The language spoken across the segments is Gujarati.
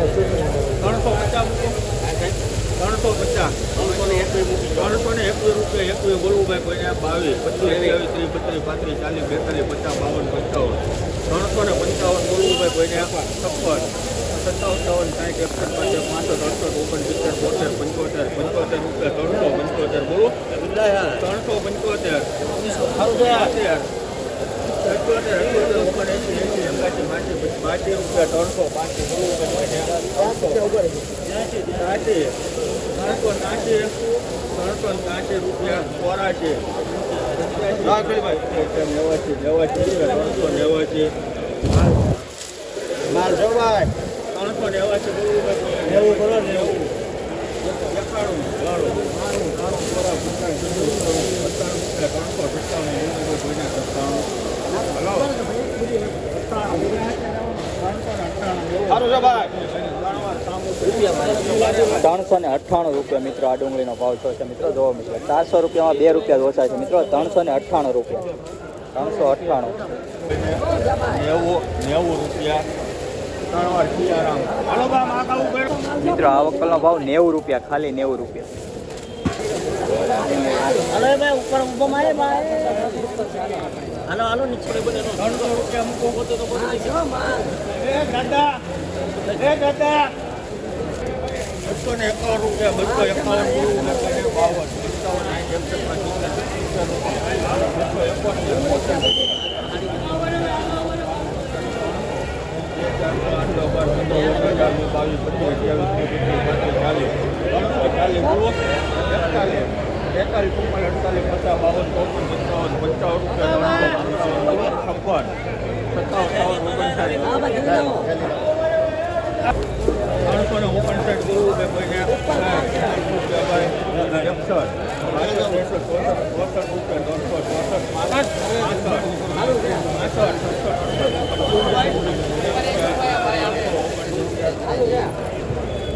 350 મૂકો, 350, 321 રૂપિયા, 21 બોલવું ભાઈ કોઈને 22, 25, 23, 32, 33, 40, 42, 50, 52, 55, 355 બોલવું ભાઈ કોઈને 56, 57, 60, 61, 65, 68, 69, 70, 75, 75 રૂપિયા, 375 બોલો, 398 રૂપિયા મિત્રો આ ડુંગળીનો ભાવ છે મિત્રો. જોવો મિત્રો 400 રૂપિયામાં 2 રૂપિયા ઓછા છે મિત્રો. 398 રૂપિયા, 398, 90 રૂપિયા. મિત્રો આ વકલનો ભાવ 90 રૂપિયા, ખાલી 90 રૂપિયા. હાલો નીચે 300 રૂપિયા મૂકો તો દાદા 251 રૂપિયા,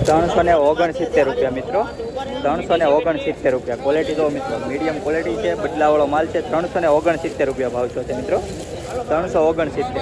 369 રૂપિયા મિત્રો. 369 રૂપિયા. ક્વોલિટી જો મિત્રો મીડિયમ ક્વોલિટી છે, બદલાવાળો માલ છે. 369 રૂપિયા ભાવ છે મિત્રો. 369.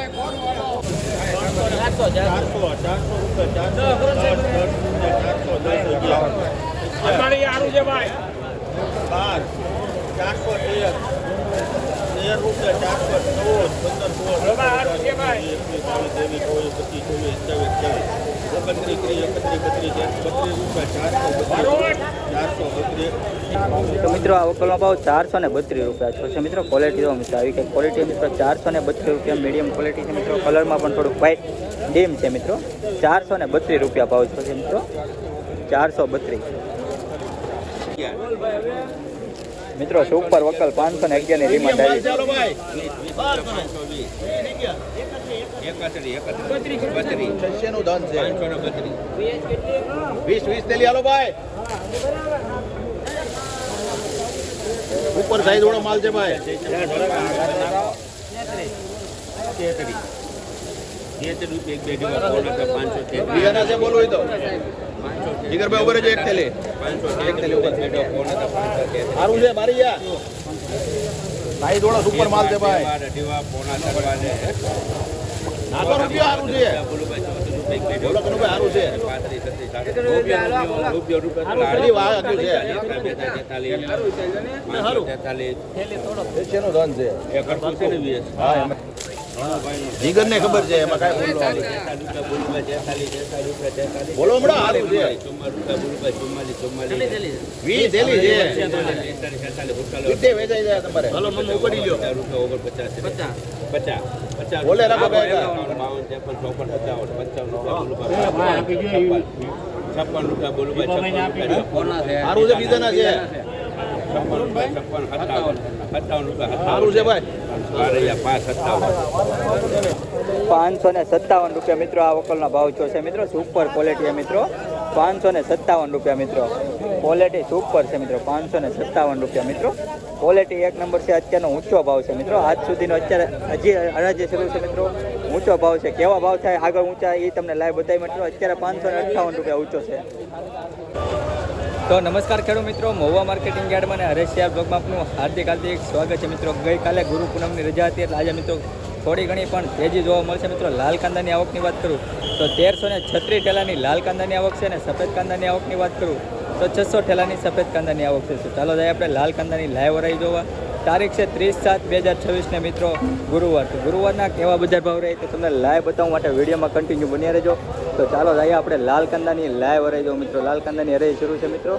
તો મિત્રો આ વકલનો ભાવ 432 રૂપિયા છે મિત્રો. ક્વોલિટી જો મિત્રો આવી કંઈક ક્વોલિટી મિત્રો 432 રૂપિયા મીડિયમ ક્વોલિટી છે મિત્રો. કલરમાં પણ થોડુંક વ્હાઇટ ડીમ છે મિત્રો. 432 રૂપિયા ભાવ છે મિત્રો. 432 મિત્રો. સુપર વકલ 511 ની રિમાન્ડ આવી. 20 હાલો ભાઈ. ઉપર સાઈઝ વાળો માલ છે ભાઈ. 500 બોલો તો જીગરભાઈ ઉપર જ એક થેલી ઉપર સારું છે મારી યાર. સાઈઝ વાળો સુપર માલ છે ભાઈ. 900 રૂપિયા સારું છે. બોલો કે સારું છે. જીગર ને ખબર છે એમાં કઈ બોલો હમણાં સારું છે. 20 થેલી છે. વેચાઈ જાય તમારે. હાલો મમ્મી ઉપાડી લ્યો. 50 બોલે રાખો 52 રૂપિયા બોલું ભાઈ. સારું છે બીજાના છે. 57 છે ભાઈ. 557 રૂપિયા મિત્રો આ વકલનો ભાવ છે મિત્રો. સુપર ક્વોલિટી છે મિત્રો. 557 રૂપિયા મિત્રો. ક્વોલિટી સુપર છે મિત્રો. 557 રૂપિયા મિત્રો. ક્વોલિટી એક નંબર છે. અત્યારનો ઊંચો ભાવ છે મિત્રો. આજ સુધીનો અત્યારે હજી હરાજી શરૂ છે મિત્રો. ઊંચો ભાવ છે. કેવા ભાવ થાય આગળ ઊંચા એ તમને લાઈવ બતાવી મિત્રો. અત્યારે 558 રૂપિયા ઊંચો છે. તો નમસ્કાર ખેડૂત મિત્રો, મહુવા માર્કેટિંગ યાર્ડમાં અને હરેશિયાર બ્લોગમાં આપનું હાર્દિક સ્વાગત છે મિત્રો. ગઈકાલે ગુરુ પૂનમની રજા હતી એટલે આજે મિત્રો થોડી ઘણી પણ તેજી જોવા મળશે મિત્રો. લાલ કાંદાની આવકની વાત કરું તો 1336 ઠેલાની લાલ કાંદાની આવક છે અને સફેદ કાંદાની આવકની વાત કરું તો 600 ઠેલાની સફેદ કાંદાની આવક છે. તો ચાલો જાય આપણે લાલ કાંદાની લાઈવ વરાઈ જોવા. તારીખ છે 30/7/2026 ને મિત્રો ગુરુવાર. તો ગુરુવારના કેવા બજાર ભાવ રહે તો તમને લાઈવ બતાવવા માટે વિડીયોમાં કન્ટિન્યુ બન્યા રહેજો. તો ચાલો જઈએ આપણે લાલ કાંદાની લાઈવ વરાઈ જો મિત્રો. લાલ કાંદાની હરાઈ શરૂ છે મિત્રો.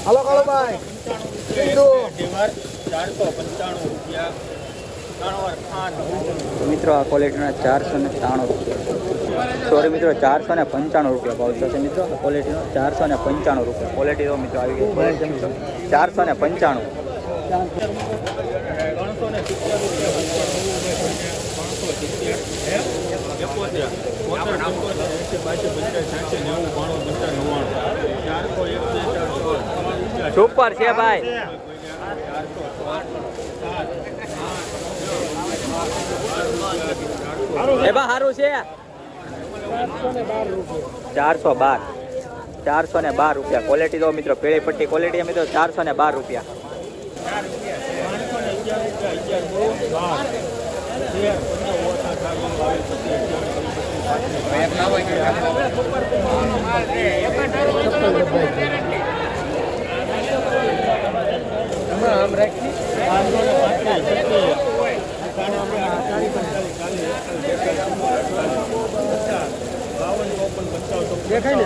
હાલો કાળો ભાઈ 495 રૂપિયા. મિત્રો આ ક્વોલિટીના 493 રૂપિયા. સોરી મિત્રો 495 રૂપિયા ભાવ થશે મિત્રો. આ ક્વોલિટીનો 495 રૂપિયા. ક્વોલિટી તો મિત્રો આવી ગઈ છે મિત્રો 495. 470 સુપર છે ભાઈ. એ બા સારું છે. 412 રૂપિયા. ક્વોલિટી તો મિત્રો પેલી પટ્ટી ક્વોલિટી મિત્રો 412 રૂપિયા. આમ રાખી દેખાય ને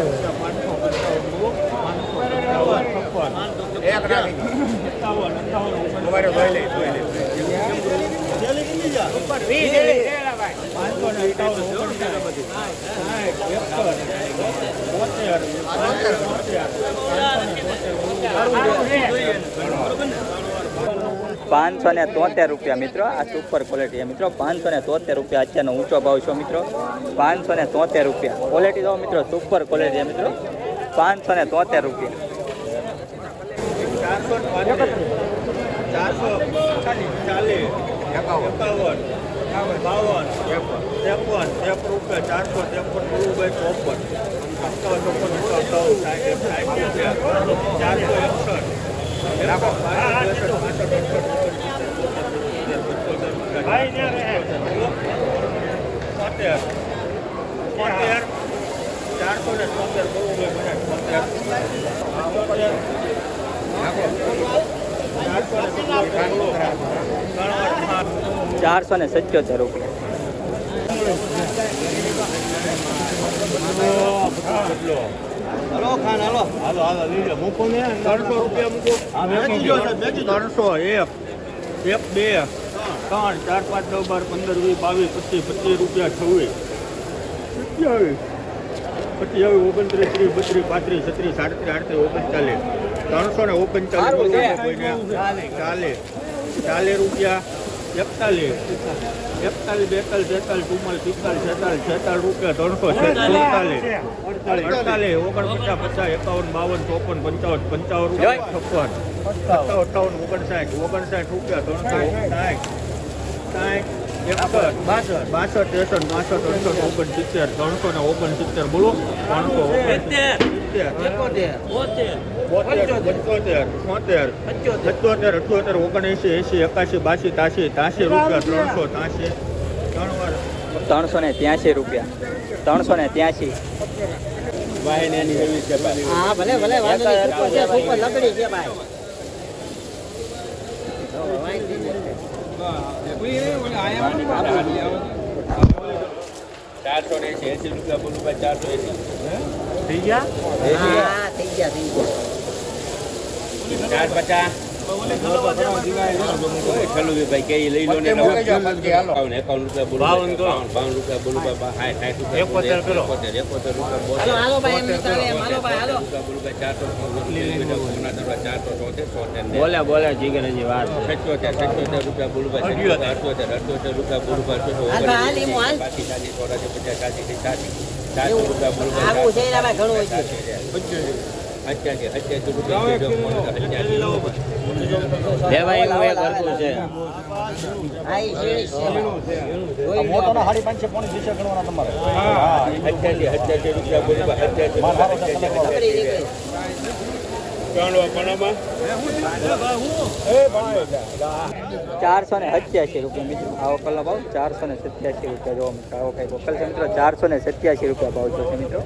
₹573 મિત્રો. આ સુપર ક્વોલિટી મિત્રો 573 રૂપિયા અત્યારનો ઊંચો ભાવ છે મિત્રો. 573 રૂપિયા. ક્વોલિટી તો મિત્રો સુપર ક્વોલિટી મિત્રો 573 રૂપિયા. 477 રૂપિયા. હાલો ખાન હાલો હાલો હાલો લીજો મૂકો ને 300 રૂપિયા મૂકો. 301 1 2 3 4 5 6 12 15 20 22 25 રૂપિયા 26 27 29 30 32 33 34 37 38 39 રૂપિયા 41 42 43 44 રૂપિયા 346 48 49 રૂપિયા 369 બોલો 383 રૂપિયા. 383. હા ભલે ભલે વાંધો નહીં. સુપર છે, સુપર લકડી છે ભાઈ. થઈ ગયા હા થઈ ગયા 450 ભાઈ કે લઈ લો ને 51 રૂપિયા બોલો 52 રૂપિયા બોલો 60 રૂપિયા 71 રૂપિયા હાલો ભાઈ એમ નીકળે હાલો ભાઈ 474 બોલે જીગરજી વાત 77 રૂપિયા બોલો 78 રૂપિયા બોલો 400 રૂપિયા બોલો 88 રૂપિયા લેવાય એવું એક હરખું છે મોટો ના 5.5 પોણી દિશા ગણવાના તમારે 88 રૂપિયા બોલો 487 રૂપિયા મિત્રો આવો કલર ભાવ 487 રૂપિયા જોવા મિત્રો આવો કઈ વકલ છે મિત્રો 487 રૂપિયા ભાવ છે મિત્રો